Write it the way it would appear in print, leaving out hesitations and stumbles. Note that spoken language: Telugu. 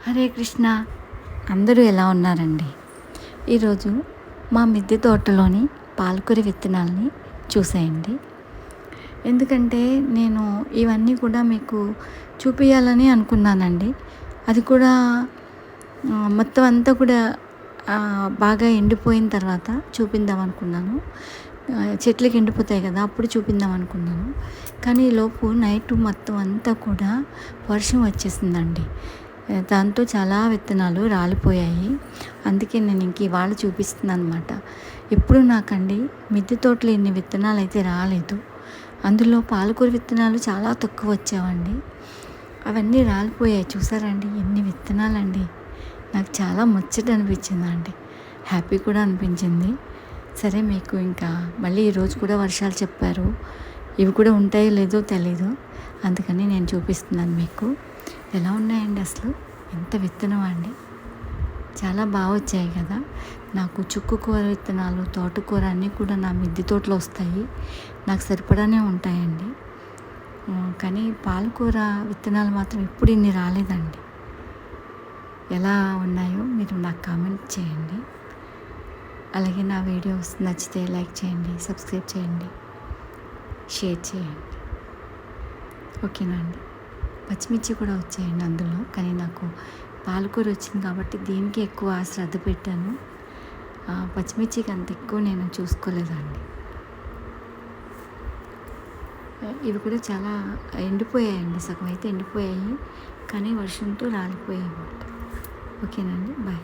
హరే కృష్ణ. అందరూ ఎలా ఉన్నారండి? ఈరోజు మా మిద్దె తోటలోని పాలకూర విత్తనాలని చూసేయండి. ఎందుకంటే నేను ఇవన్నీ కూడా మీకు చూపించాలని అనుకున్నానండి. అది కూడా మొత్తం అంతా కూడా బాగా ఎండిపోయిన తర్వాత చూపిందాం అనుకున్నాను. చెట్లకి ఎండిపోతాయి కదా, అప్పుడు చూపిందాం అనుకున్నాను. కానీ ఈలోపు నైట్ మొత్తం అంతా కూడా వర్షం వచ్చేసిందండి. దాంతో చాలా విత్తనాలు రాలిపోయాయి. అందుకే నేను ఇంక ఇవాళ చూపిస్తున్నాను అనమాట. ఎప్పుడు నాకండి మిద్దె తోటలో ఇన్ని విత్తనాలు అయితే రాలేదు. అందులో పాలకూర విత్తనాలు చాలా తక్కువ వచ్చావండి. అవన్నీ రాలిపోయాయి. చూసారండి ఎన్ని విత్తనాలండి. నాకు చాలా ముచ్చట అనిపించిందండి, హ్యాపీ కూడా అనిపించింది. సరే, మీకు ఇంకా మళ్ళీ ఈరోజు కూడా వర్షాలు చెప్పారు. ఇవి కూడా ఉంటాయో లేదో తెలీదు, అందుకని నేను చూపిస్తున్నాను మీకు. ఎలా ఉన్నాయండి అసలు, ఎంత విత్తనం అండి. చాలా బాగా వచ్చాయి కదా. నాకు చుక్కు కూర విత్తనాలు, తోటకూర అన్నీ కూడా నా మిద్దె తోటలో వస్తాయి. నాకు సరిపడానే ఉంటాయండి. కానీ పాలకూర విత్తనాలు మాత్రం ఎప్పుడు ఇన్ని రాలేదండి. ఎలా ఉన్నాయో మీరు నాకు కామెంట్ చేయండి. అలాగే నా వీడియోస్ నచ్చితే లైక్ చేయండి, సబ్స్క్రైబ్ చేయండి, షేర్ చేయండి. ఓకేనా అండి. పచ్చిమిర్చి కూడా వచ్చాయండి అందులో, కానీ నాకు పాలకూర వచ్చింది కాబట్టి దీనికి ఎక్కువ శ్రద్ధ పెట్టాను. పచ్చిమిర్చికి అంత ఎక్కువ నేను చూసుకోలేదండి. ఇవి కూడా చాలా ఎండిపోయాయండి, సగం అయితే ఎండిపోయాయి, కానీ వర్షంతో రాలిపోయాయి అన్నమాట. ఓకేనండి, బాయ్.